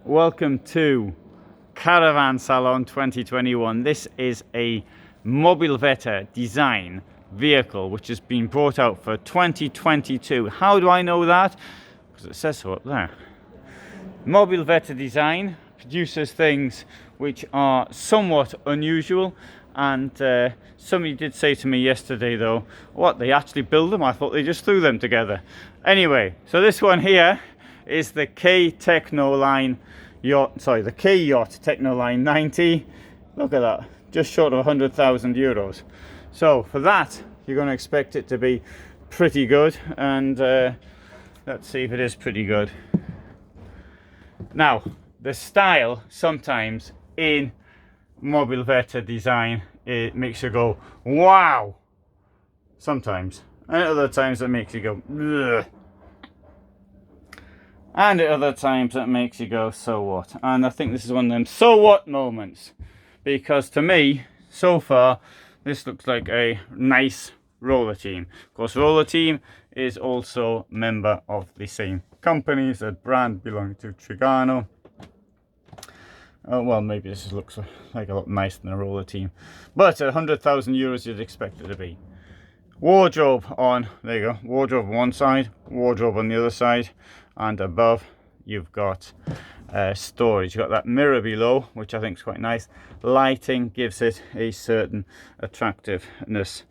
welcome to Caravan Salon 2021. This is a Mobilvetta Design vehicle which has been brought out for 2022. How do I know that? Because it says so up there. Mobilvetta Design produces things which are somewhat unusual, and somebody did say to me yesterday though, what, they actually build them? I thought they just threw them together. Anyway, so this one here is the Yacht Tekno line Yacht, the Yacht Tekno line 90. Look at that, just short of 100,000 euros. So for that, you're going to expect it to be pretty good, and let's see if it is pretty good. Now, the style sometimes in Mobilvetta Design, it makes you go wow sometimes, and at other times it makes you go ugh. And at other times it makes you go so what. And I think this is one of them so what moments, because to me so far this looks like a nice roller team. Of course, roller team is also member of the same company, it's a brand belonging to Trigano. Oh, well, maybe this looks like a lot nicer than a roller team, but at 100,000 euros you'd expect it to be. Wardrobe on, there you go, wardrobe on one side, wardrobe on the other side, and above you've got storage. You've got that mirror below, which I think is quite nice. Lighting gives it a certain attractiveness.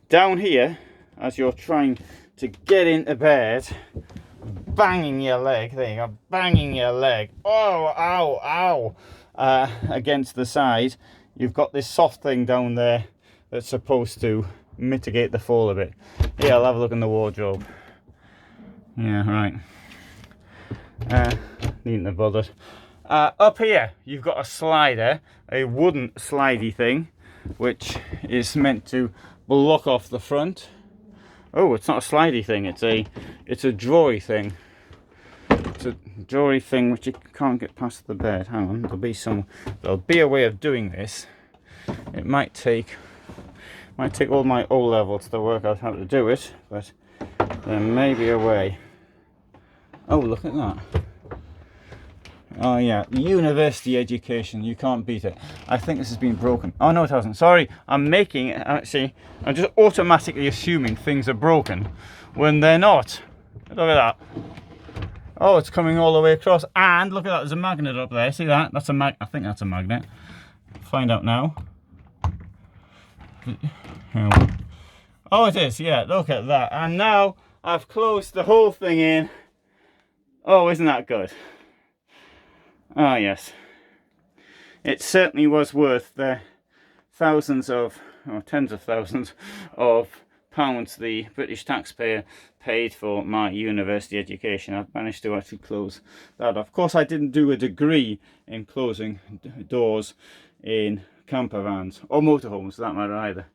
Down here, as you're trying to get into bed, banging your leg, there you go, banging your leg, oh, ow, ow, against the side, you've got this soft thing down there that's supposed to mitigate the fall a bit. Yeah, I'll have a look in the wardrobe. Yeah, right. Needn't have bothered. Up here, you've got a slider, a wooden slidey thing, which is meant to block off the front. Oh, it's not a slidey thing, it's a drawery thing. It's a drawery thing which you can't get past the bed. Hang on, there'll be a way of doing this. It might take all my O levels to work out how to do it, but there may be a way. Oh, look at that. Oh yeah, university education, you can't beat it. I think this has been broken. Oh no, it hasn't. Sorry, I'm making it, actually, I'm just automatically assuming things are broken when they're not. Look at that. Oh, it's coming all the way across, and look at that, there's a magnet up there. See that? That's a I think that's a magnet. Find out now. Oh, it is, yeah, look at that. And now I've closed the whole thing in. Oh, isn't that good? Oh, yes. It certainly was worth the thousands of, or tens of thousands of pounds the British taxpayer paid for my university education. I've managed to actually close that off. Of course, I didn't do a degree in closing doors in campervans or motorhomes for that matter either.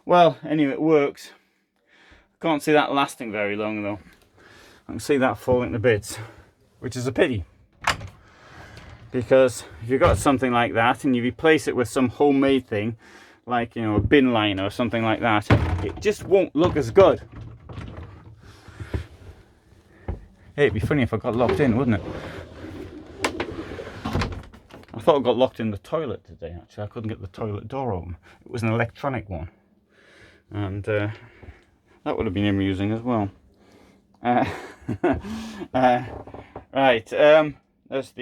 Well, anyway, it works. Can't see that lasting very long though. I can see that falling to bits, which is a pity, because if you've got something like that and you replace it with some homemade thing like, you know, a bin liner or something like that, it just won't look as good. Hey, it'd be funny if I got locked in, wouldn't it? I thought I got locked in the toilet today, actually. I couldn't get the toilet door open. It was an electronic one, and that would have been amusing as well. Right, there's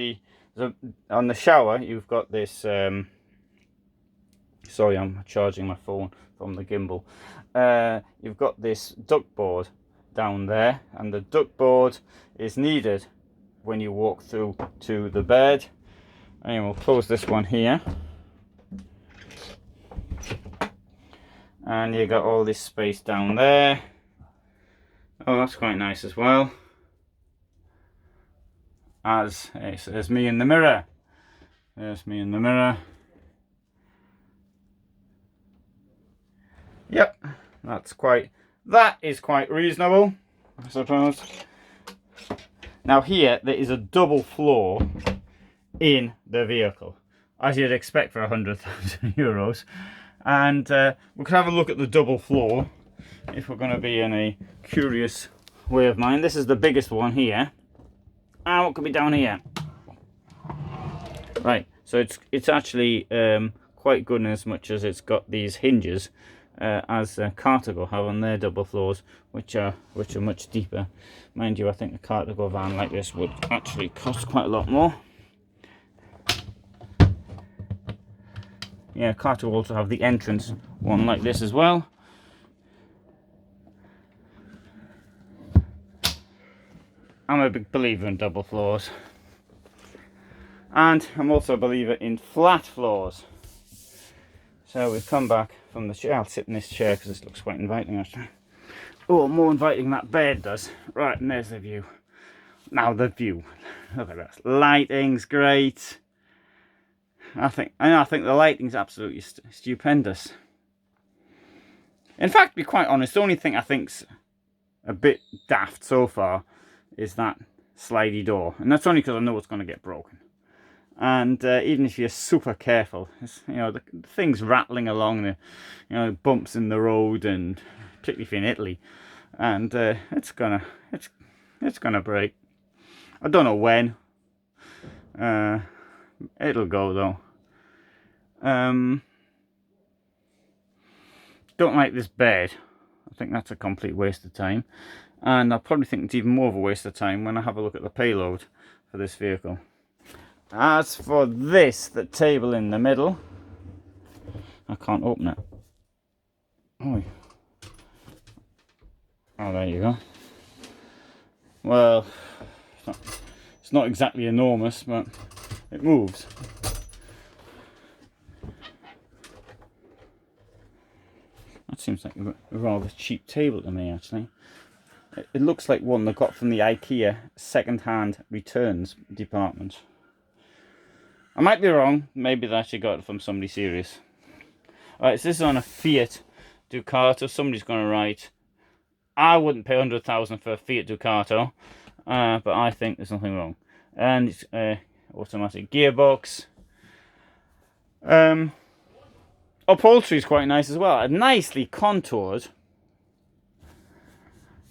on the shower you've got this, sorry, I'm charging my phone from the gimbal. You've got this duct board down there, and the duct board is needed when you walk through to the bed. And we'll close this one here, and you got all this space down there. Oh, that's quite nice as well. As there's me in the mirror. There's me in the mirror. Yep, that is quite reasonable, I suppose. Now here there is a double floor in the vehicle, as you'd expect for 100,000 euros. And we can have a look at the double floor if we're going to be in a curious way of mind. This is the biggest one here. And what could be down here? Right, so it's actually quite good in as much as it's got these hinges as Carthago have on their double floors, which are much deeper. Mind you, I think a Carthago van like this would actually cost quite a lot more. Yeah, Carthago also have the entrance one like this as well. I'm a big believer in double floors, and I'm also a believer in flat floors. So we've come back from the chair. I'll sit in this chair because this looks quite inviting actually. Oh, more inviting than that bed does. Right, and there's the view. Now the view. Look at that. Lighting's great. I think the lighting's absolutely stupendous. In fact, to be quite honest, the only thing I think's a bit daft so far is that slidey door, and that's only because I know it's going to get broken. And even if you're super careful, you know, the thing's rattling along, the, you know, bumps in the road, and particularly if you're in Italy, and it's gonna break. I don't know when. It'll go though. Don't like this bed. I think that's a complete waste of time, and I probably think it's even more of a waste of time when I have a look at the payload for this vehicle. As for this, the table in the middle, I can't open it. Oh, there you go. Well, it's not exactly enormous, but it moves. That seems like a rather cheap table to me, actually. It looks like one they got from the IKEA second-hand returns department. I might be wrong. Maybe they actually got it from somebody serious. Alright, so this is on a Fiat Ducato. Somebody's going to write, I wouldn't pay 100,000 for a Fiat Ducato, but I think there's nothing wrong. And it's automatic gearbox. Upholstery is quite nice as well. Nicely contoured.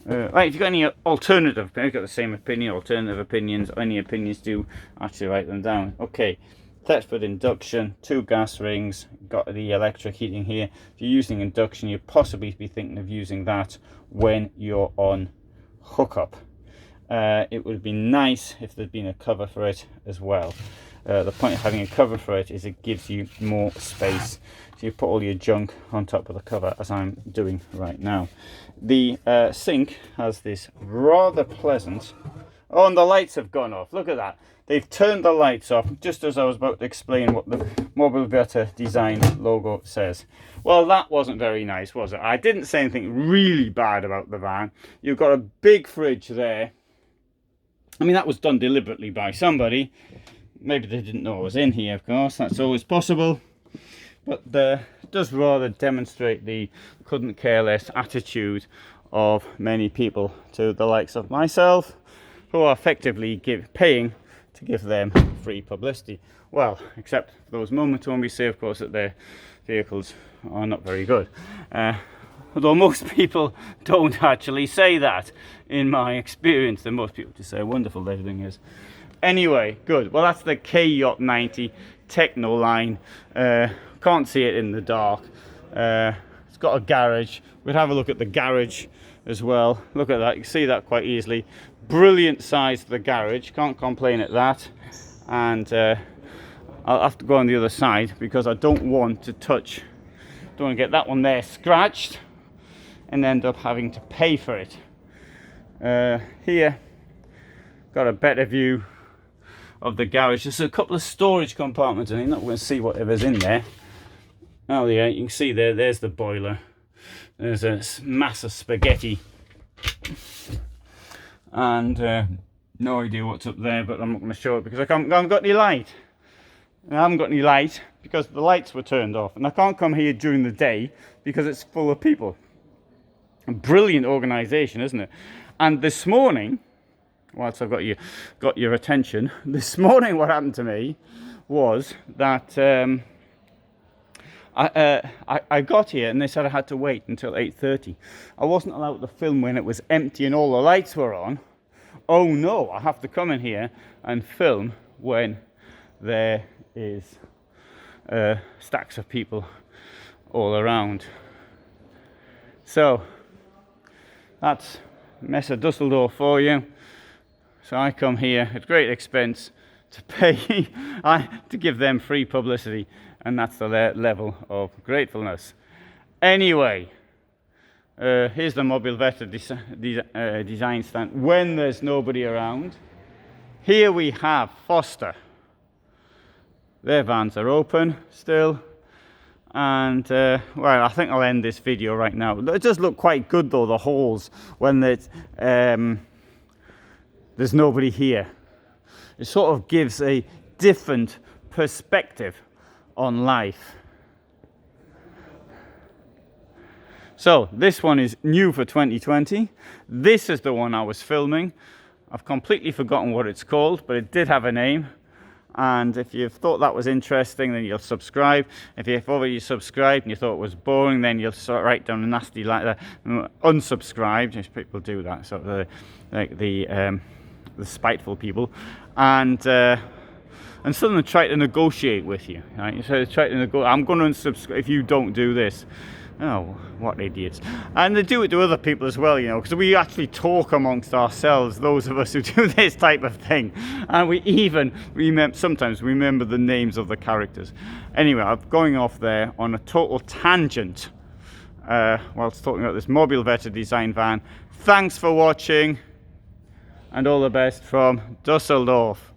Right, if you've got any alternative opinions, got the same opinion, alternative opinions, any opinions, do actually write them down. Okay, Thetford induction, 2 gas rings, got the electric heating here. If you're using induction, you'd possibly be thinking of using that when you're on hookup. It would be nice if there'd been a cover for it as well. The point of having a cover for it is it gives you more space. So you put all your junk on top of the cover, as I'm doing right now. The sink has this rather pleasant... Oh, and the lights have gone off. Look at that. They've turned the lights off just as I was about to explain what the Mobilvetta Design logo says. Well, that wasn't very nice, was it? I didn't say anything really bad about the van. You've got a big fridge there. I mean, that was done deliberately by somebody. Maybe they didn't know I was in here, of course. That's always possible. But it does rather demonstrate the couldn't care less attitude of many people to the likes of myself, who are effectively paying to give them free publicity. Well, except for those moments when we say, of course, that their vehicles are not very good. Although most people don't actually say that, in my experience. Then most people just say how wonderful everything is. Anyway, good. Well, that's the Yacht Tekno line. Can't see it in the dark. It's got a garage. We'll have a look at the garage as well. Look at that. You can see that quite easily. Brilliant size for the garage. Can't complain at that. And I'll have to go on the other side because I don't want to touch. Don't want to get that one there scratched and end up having to pay for it. Here, got a better view of the garage. There's a couple of storage compartments, and I'm not going to see whatever's in there. Oh yeah, you can see there's the boiler. There's a mass of spaghetti. And no idea what's up there, but I'm not going to show it because I haven't got any light. I haven't got any light because the lights were turned off, and I can't come here during the day because it's full of people. A brilliant organisation, isn't it? And this morning, whilst I've got your attention, this morning what happened to me was that I got here and they said I had to wait until 8:30. I wasn't allowed to film when it was empty and all the lights were on. Oh no, I have to come in here and film when there is stacks of people all around. So that's Messe Dusseldorf for you. So I come here at great expense to pay to give them free publicity, and that's the level of gratefulness. Anyway, here's the Mobilvetta design stand when there's nobody around. Here we have Forster. Their vans are open still, and well, I think I'll end this video right now. It does look quite good though, the holes, when there's nobody here. It sort of gives a different perspective on life. So this one is new for 2020. This is the one I was filming. I've completely forgotten what it's called, but it did have a name. And if you've thought that was interesting, then you'll subscribe. If you've already subscribed and you thought it was boring, then you'll sort of write down a nasty like that, unsubscribed. Yes, people do that, sort of the spiteful people, and suddenly try to negotiate with you. Right? So try to negotiate. I'm going to unsubscribe if you don't do this. Oh, what idiots. And they do it to other people as well, you know, because we actually talk amongst ourselves, those of us who do this type of thing. And we even sometimes remember the names of the characters. Anyway, I'm going off there on a total tangent whilst talking about this Mobilvetta Design van. Thanks for watching, and all the best from Dusseldorf.